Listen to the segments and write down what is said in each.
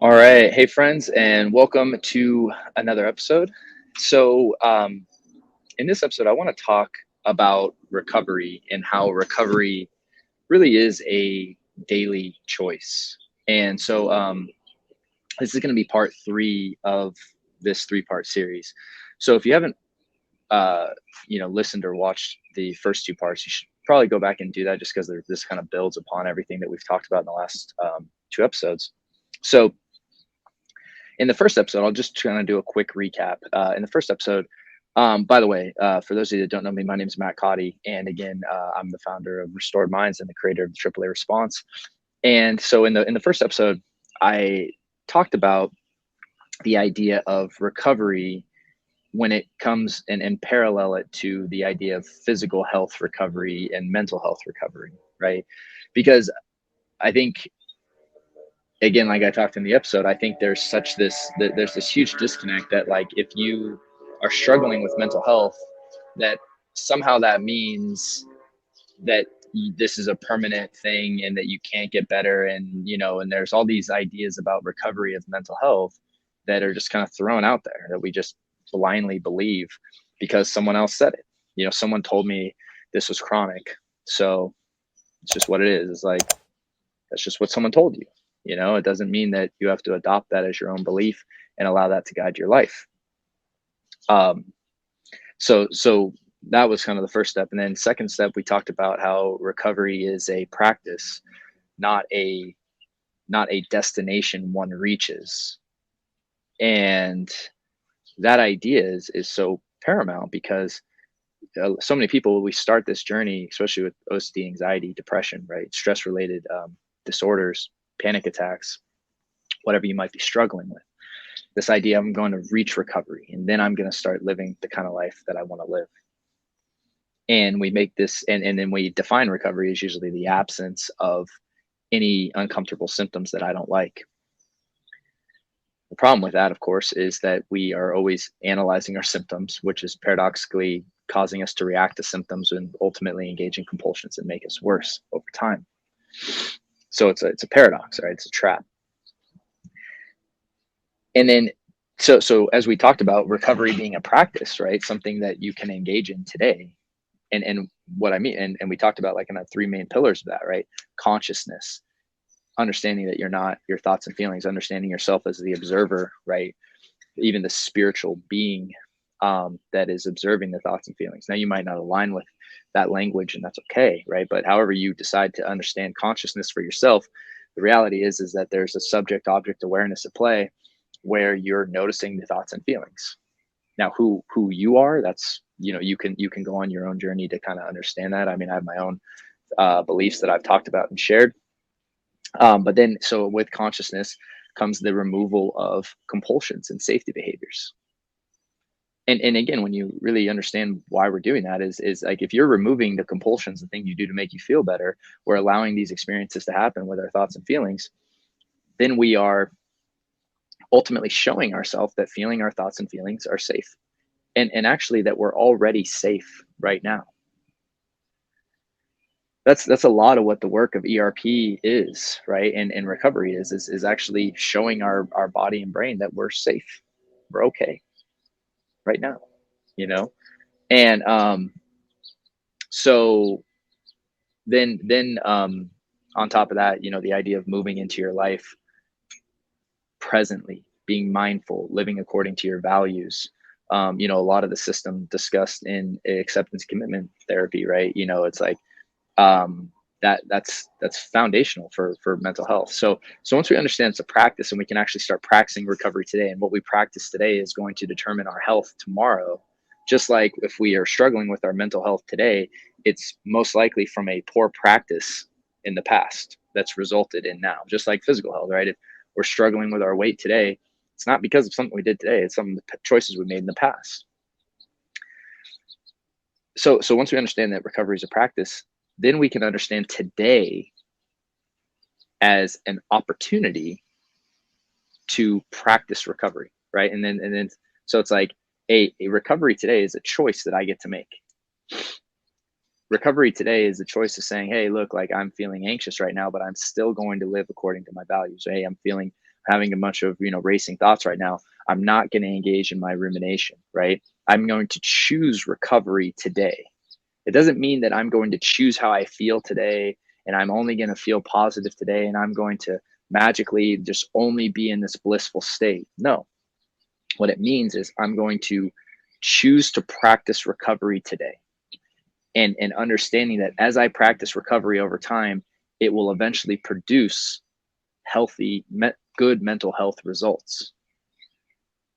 All right. Hey, friends, and welcome to another episode. In this episode, I want to talk about recovery and how recovery really is a daily choice. And so, this is going to be part three of this three-part series. So, if you haven't, uh, listened or watched the first two parts, you should probably go back and do that just because this kind of builds upon everything that we've talked about in the last two episodes. So, in the first episode, I'll just kind of do a quick recap. In the first episode, by the way, for those of you that don't know me, my name is Matt Cotty, and again, I'm the founder of Restored Minds and the creator of the AAA Response. And so, in the first episode, I talked about the idea of recovery when it comes and parallel it to the idea of physical health recovery and mental health recovery, right? Because I think, again, like I talked in the episode, I think there's this huge disconnect that, like, if you are struggling with mental health, that somehow that means that this is a permanent thing and that you can't get better, and there's all these ideas about recovery of mental health that are just kind of thrown out there that we just blindly believe because someone else said it. Someone told me this was chronic, so it's just what it is. It's like, that's just what someone told you. It doesn't mean that you have to adopt that as your own belief and allow that to guide your life. Um, so that was kind of the first step. And then second step, we talked about how recovery is a practice, not a destination one reaches. And that idea is so paramount because so many people, we start this journey, especially with OCD, anxiety, depression, right? Stress related disorders, panic attacks, whatever you might be struggling with. This idea, I'm going to reach recovery and then I'm going to start living the kind of life that I want to live. And we make this, and then we define recovery as usually the absence of any uncomfortable symptoms that I don't like. The problem with that, of course, is that we are always analyzing our symptoms, which is paradoxically causing us to react to symptoms and ultimately engage in compulsions that make us worse over time. So it's a paradox, right? It's a trap. And then, so as we talked about recovery being a practice, right? Something that you can engage in today. And what I mean, and we talked about, like, in the three main pillars of that, right? Consciousness, understanding that you're not your thoughts and feelings, understanding yourself as the observer, right? Even the spiritual being that is observing the thoughts and feelings. Now, you might not align with that language, and that's okay, right? But however you decide to understand consciousness for yourself, the reality is that there's a subject object awareness at play where you're noticing the thoughts and feelings. Now, who you are, that's, you can go on your own journey to kind of understand that. I mean, I have my own beliefs that I've talked about and shared. But then, so with consciousness comes the removal of compulsions and safety behaviors. And again, when you really understand why we're doing that, is like, if you're removing the compulsions, the thing you do to make you feel better, we're allowing these experiences to happen with our thoughts and feelings, then we are ultimately showing ourselves that feeling our thoughts and feelings are safe. And actually that we're already safe right now. That's a lot of what the work of ERP is, right? And recovery is actually showing our body and brain that we're safe. We're okay right now, you know? And so then on top of that, the idea of moving into your life presently, being mindful, living according to your values. A lot of the system discussed in acceptance commitment therapy, right? It's like, um, that's foundational for mental health. So once we understand it's a practice and we can actually start practicing recovery today, and what we practice today is going to determine our health tomorrow. Just like if we are struggling with our mental health today, it's most likely from a poor practice in the past that's resulted in now. Just like physical health, right? If we're struggling with our weight today, it's not because of something we did today, it's some of the choices we made in the past. So once we understand that recovery is a practice, then we can understand today as an opportunity to practice recovery, right? And then so it's like, a recovery today is a choice that I get to make. Recovery today is a choice of saying, hey, look, like, I'm feeling anxious right now, but I'm still going to live according to my values. Hey, having a bunch of, racing thoughts right now, I'm not going to engage in my rumination, right? I'm going to choose recovery today. It doesn't mean that I'm going to choose how I feel today and I'm only going to feel positive today and I'm going to magically just only be in this blissful state. No. What it means is I'm going to choose to practice recovery today, and understanding that as I practice recovery over time, it will eventually produce healthy, good mental health results.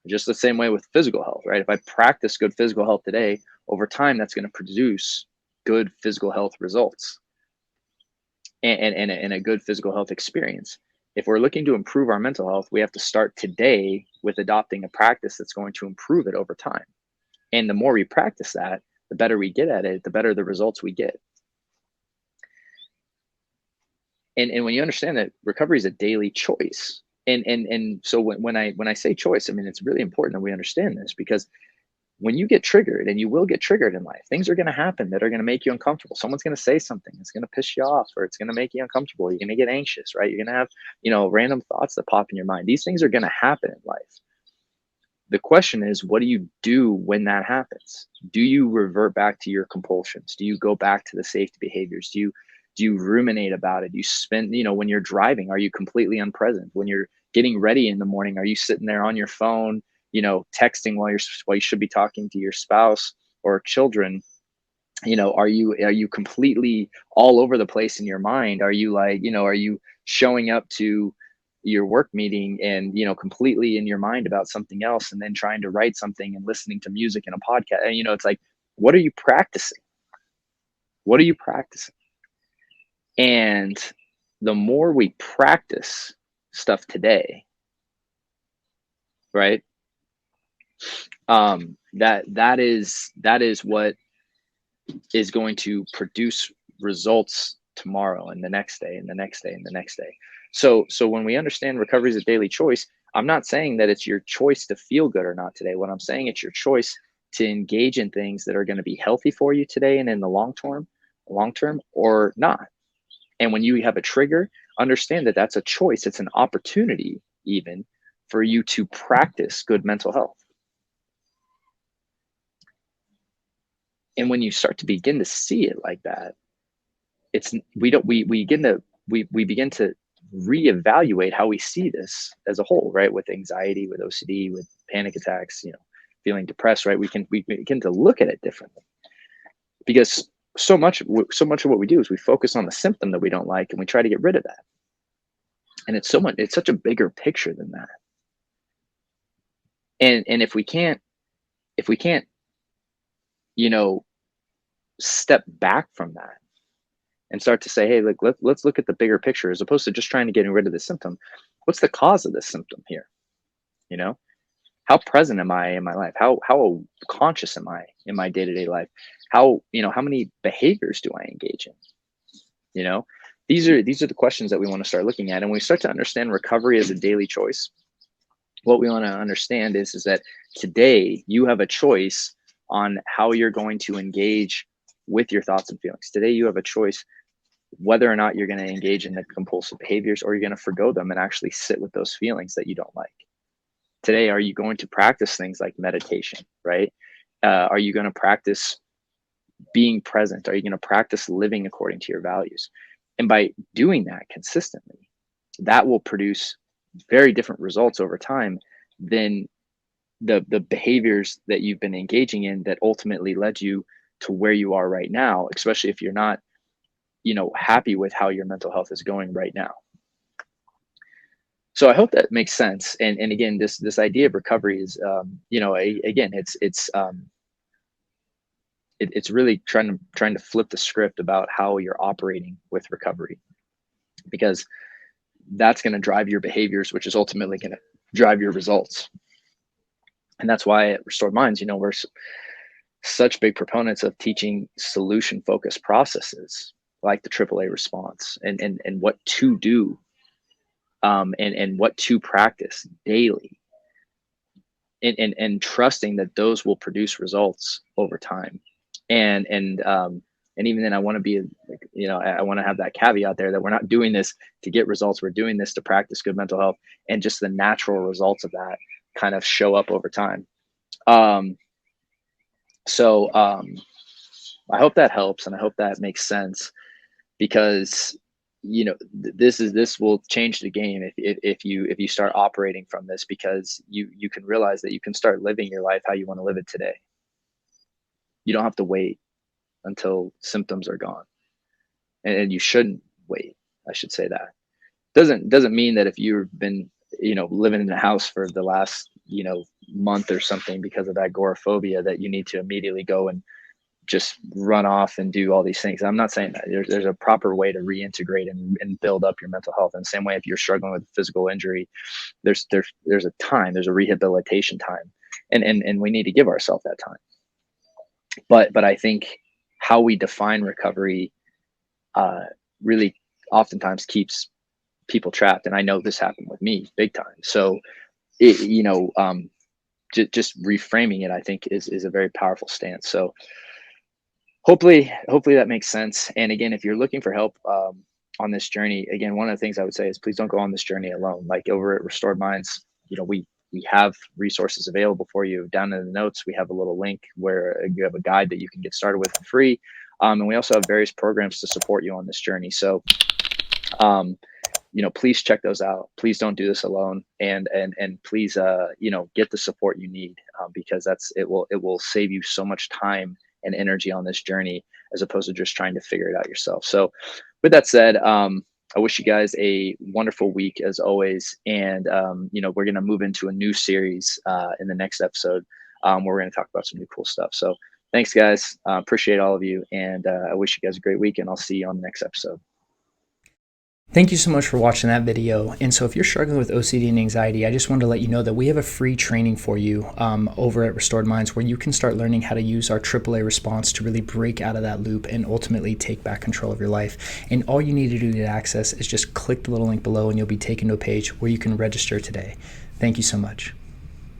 Just the same way with physical health, right? If I practice good physical health today, over time, that's going to produce good physical health results and a good physical health experience. If we're looking to improve our mental health, we have to start today with adopting a practice that's going to improve it over time. And the more we practice that, the better we get at it, the better the results we get. And when you understand that recovery is a daily choice, and so when I say choice, I mean, it's really important that we understand this, because when you get triggered, and you will get triggered in life, things are going to happen that are going to make you uncomfortable. Someone's going to say something that's going to piss you off, or it's going to make you uncomfortable. You're going to get anxious, right? You're going to have, random thoughts that pop in your mind. These things are going to happen in life. The question is, what do you do when that happens? Do you revert back to your compulsions? Do you go back to the safety behaviors? Do you ruminate about it? Do you spend, when you're driving, are you completely unpresent? When you're getting ready in the morning, are you sitting there on your phone, texting while you should be talking to your spouse or children? Are you completely all over the place in your mind? Are you are you showing up to your work meeting and, completely in your mind about something else, and then trying to write something and listening to music and a podcast? And, it's like, what are you practicing? What are you practicing? And the more we practice stuff today, right? That is what is going to produce results tomorrow and the next day and the next day and the next day. So when we understand recovery is a daily choice, I'm not saying that it's your choice to feel good or not today. What I'm saying, it's your choice to engage in things that are going to be healthy for you today and in the long term or not. And when you have a trigger, understand that that's a choice. It's an opportunity even for you to practice good mental health. And when you start to begin to see it like that, we begin to reevaluate how we see this as a whole, right? With anxiety, with OCD, with panic attacks, feeling depressed, right? We begin to look at it differently, because so much of what we do is we focus on the symptom that we don't like and we try to get rid of that. And it's such a bigger picture than that. And if we can't, step back from that and start to say, hey, let's look at the bigger picture, as opposed to just trying to get rid of the symptom. What's the cause of this symptom here? How present am I in my life? How conscious am I in my day-to-day life? How many behaviors do I engage in? These are the questions that we want to start looking at. And when we start to understand recovery as a daily choice, what we want to understand is that today you have a choice on how you're going to engage with your thoughts and feelings. Today you have a choice whether or not you're going to engage in the compulsive behaviors, or you're going to forgo them and actually sit with those feelings that you don't like. Today, are you going to practice things like meditation, right? Are you going to practice being present? Are you going to practice living according to your values? And by doing that consistently, that will produce very different results over time than the behaviors that you've been engaging in that ultimately led you to where you are right now, especially if you're not, happy with how your mental health is going right now. So I hope that makes sense. And again, this idea of recovery is, again, it's really trying to flip the script about how you're operating with recovery, because that's going to drive your behaviors, which is ultimately going to drive your results. And that's why at Restored Minds, we're such big proponents of teaching solution-focused processes like the AAA response and what to do, and what to practice daily, and trusting that those will produce results over time. And And even then, I want to be, I want to have that caveat there that we're not doing this to get results. We're doing this to practice good mental health, and just the natural results of that kind of show up over time. Um, so I hope that helps, and I hope that makes sense, because this will change the game if you start operating from this, because you can realize that you can start living your life how you want to live it today. You don't have to wait until symptoms are gone, and you shouldn't wait. I should say that. Doesn't mean that if you've been living in a house for the last month or something because of agoraphobia, that you need to immediately go and just run off and do all these things. I'm not saying that. There's a proper way to reintegrate and build up your mental health. In the same way, if you're struggling with physical injury, there's a time, there's a rehabilitation time, and we need to give ourselves that time. But I think how we define recovery really oftentimes keeps people trapped. And I know this happened with me big time. So just reframing it, I think, is a very powerful stance. So hopefully that makes sense. And again, if you're looking for help on this journey, again, one of the things I would say is please don't go on this journey alone. Like over at Restored Minds, we have resources available for you. Down in the notes, we have a little link where you have a guide that you can get started with for free. And we also have various programs to support you on this journey. So, please check those out. Please don't do this alone, and please, get the support you need, because it will save you so much time and energy on this journey, as opposed to just trying to figure it out yourself. So with that said, I wish you guys a wonderful week as always. And, we're going to move into a new series in the next episode where we're going to talk about some new cool stuff. So thanks, guys. Appreciate all of you. And I wish you guys a great week, and I'll see you on the next episode. Thank you so much for watching that video. And so if you're struggling with OCD and anxiety, I just wanted to let you know that we have a free training for you over at Restored Minds, where you can start learning how to use our AAA response to really break out of that loop and ultimately take back control of your life. And all you need to do to access is just click the little link below, and you'll be taken to a page where you can register today. Thank you so much.